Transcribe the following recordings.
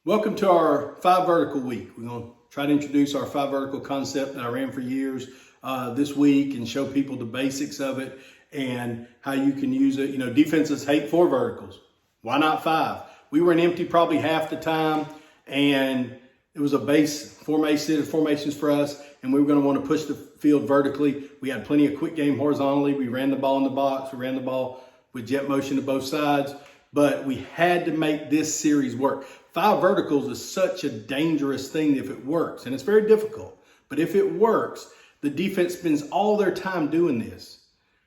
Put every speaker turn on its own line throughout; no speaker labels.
Welcome to our 5 vertical week. We're going to try to introduce our 5 vertical concept that I ran for years this week and show people the basics of it and how you can use it. You know, defenses hate 4 verticals. Why not 5? We were in empty probably half the time, and it was a base formations for us, and we were going to want to push the field vertically. We had plenty of quick game horizontally. We ran the ball in the box. We ran the ball with jet motion to both sides, but we had to make this series work. 5 verticals is such a dangerous thing if it works, and it's very difficult. But if it works, the defense spends all their time doing this,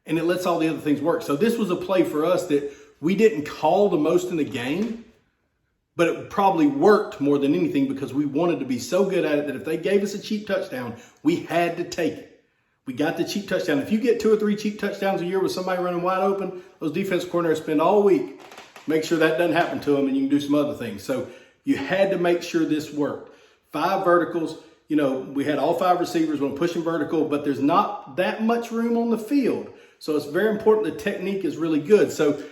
and it lets all the other things work. So this was a play for us that we didn't call the most in the game, but it probably worked more than anything because we wanted to be so good at it that if they gave us a cheap touchdown, we had to take it. We got the cheap touchdown. If you get 2 or 3 cheap touchdowns a year with somebody running wide open, those defense coordinators spend all week. Make sure that doesn't happen to them, and you can do some other things. So you had to make sure this worked. 5 verticals. You know, we had all 5 receivers when pushing vertical, but there's not that much room on the field. So it's very important the technique is really good. So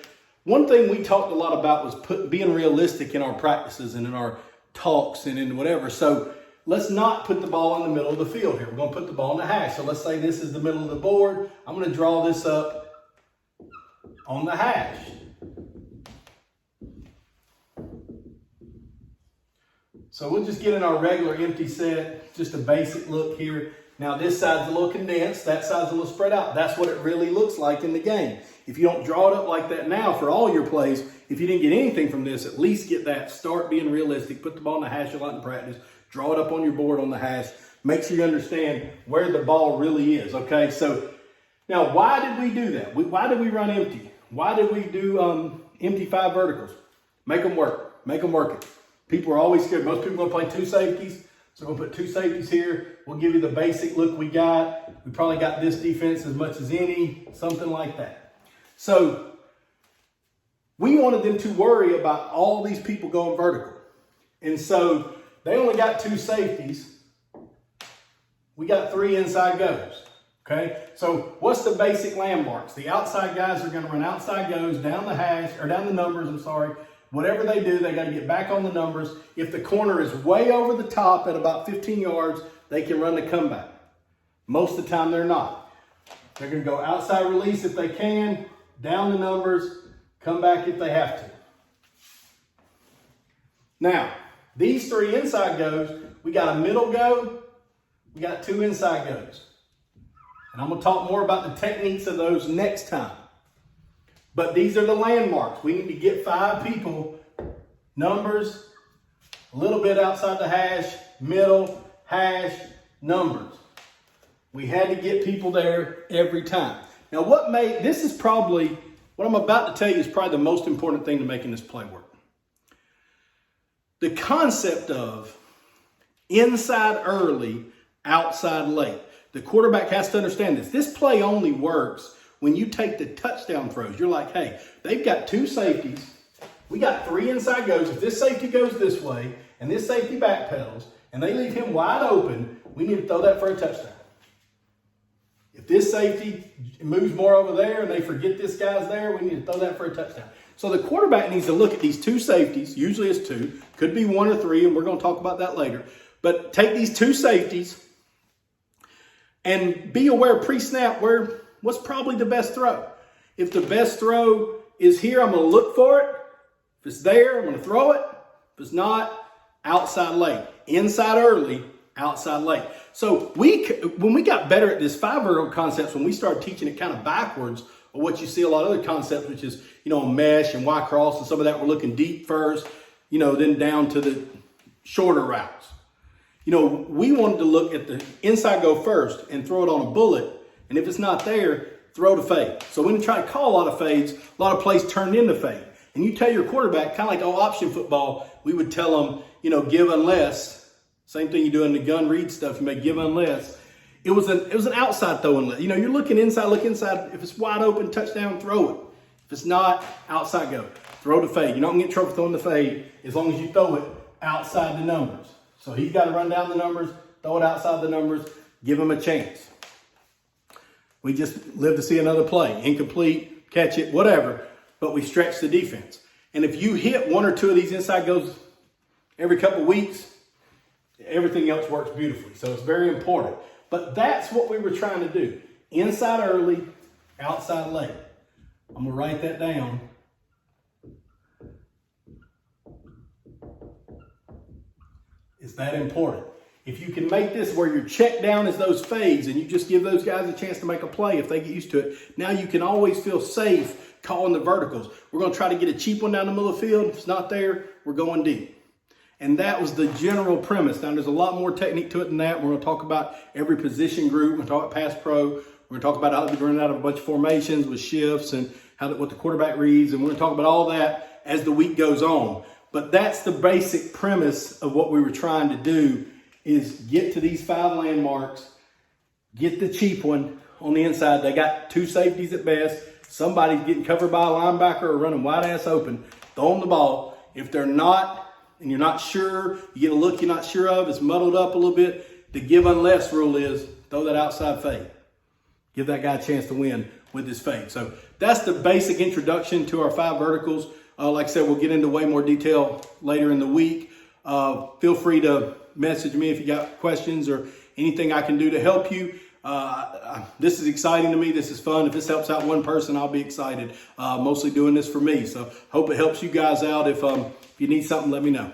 one thing we talked a lot about was being realistic in our practices and in our talks and in whatever. So let's not put the ball in the middle of the field here. We're going to put the ball in the hash. So let's say this is the middle of the board. I'm going to draw this up on the hash. So we'll just get in our regular empty set, just a basic look here. Now this side's a little condensed, that side's a little spread out. That's what it really looks like in the game. If you don't draw it up like that now for all your plays, if you didn't get anything from this, at least get that. Start being realistic. Put the ball in the hash a lot in practice. Draw it up on your board on the hash. Make sure you understand where the ball really is, okay? So now why did we do that? Why did we run empty? Why did we do empty 5 verticals? Make them work. Make them work it. People are always scared. Most people are going to play 2 safeties. So we'll put 2 safeties here. We'll give you the basic look we got. We probably got this defense as much as any, something like that. So we wanted them to worry about all these people going vertical. And so they only got 2 safeties. We got 3 inside goes. Okay, so what's the basic landmarks? The outside guys are going to run outside goes down the hash, or down the numbers, I'm sorry. Whatever they do, they got to get back on the numbers. If the corner is way over the top at about 15 yards, they can run the comeback. Most of the time, they're not. They're going to go outside release if they can, down the numbers, come back if they have to. Now, these 3 inside goes, we got a middle go, we got 2 inside goes. And I'm going to talk more about the techniques of those next time. But these are the landmarks. We need to get 5 people, numbers, a little bit outside the hash, middle, hash, numbers. We had to get people there every time. Now this is probably, what I'm about to tell you is probably the most important thing to making this play work. The concept of inside early, outside late. The quarterback has to understand this. This play only works when you take the touchdown throws. You're like, hey, they've got 2 safeties. We got 3 inside goes. If this safety goes this way and this safety backpedals and they leave him wide open, we need to throw that for a touchdown. If this safety moves more over there and they forget this guy's there, we need to throw that for a touchdown. So the quarterback needs to look at these 2 safeties. Usually it's 2. Could be 1 or 3, and we're going to talk about that later. But take these 2 safeties and be aware pre-snap what's probably the best throw. If the best throw is here, I'm going to look for it. If it's there, I'm going to throw it. If it's not, outside late. Inside early, outside late. So when we got better at this 5 vertical concepts, when we started teaching it kind of backwards of what you see a lot of other concepts, which is, mesh and Y cross and some of that, we're looking deep first, then down to the shorter routes. We wanted to look at the inside go first and throw it on a bullet. And if it's not there, throw the fade. So when you try to call a lot of fades, a lot of plays turned into fade. And you tell your quarterback, kind of like option football, we would tell them, give unless. Same thing you do in the gun read stuff. You may give unless. It was an outside throw unless. You're looking inside, look inside. If it's wide open, touchdown, throw it. If it's not, outside go. Throw the fade. You're not going to get trouble throwing the fade as long as you throw it outside the numbers. So he's got to run down the numbers, throw it outside the numbers, give him a chance. We just live to see another play. Incomplete, catch it, whatever. But we stretch the defense. And if you hit 1 or 2 of these inside goes every couple of weeks, everything else works beautifully. So it's very important. But that's what we were trying to do. Inside early, outside late. I'm going to write that down. It's that important. If you can make this where your check down is those fades and you just give those guys a chance to make a play if they get used to it, now you can always feel safe calling the verticals. We're going to try to get a cheap one down the middle of the field. If it's not there, we're going deep. And that was the general premise. Now, there's a lot more technique to it than that. We're going to talk about every position group. We're going to talk about pass pro. We're going to talk about how to be running out of a bunch of formations with shifts and what the quarterback reads. And we're going to talk about all that as the week goes on. But that's the basic premise of what we were trying to do, is get to these 5 landmarks, get the cheap one on the inside. They got 2 safeties at best. Somebody's getting covered by a linebacker or running wide ass open. Throw them the ball. If they're not, and you're not sure, you get a look you're not sure of, it's muddled up a little bit, the give unless rule is throw that outside fade. Give that guy a chance to win with his fade. So that's the basic introduction to our 5 verticals. Like I said, we'll get into way more detail later in the week. Feel free to message me if you got questions or anything I can do to help you. This is exciting to me. This is fun. If this helps out one person, I'll be excited. Mostly doing this for me. So hope it helps you guys out. If you need something, let me know.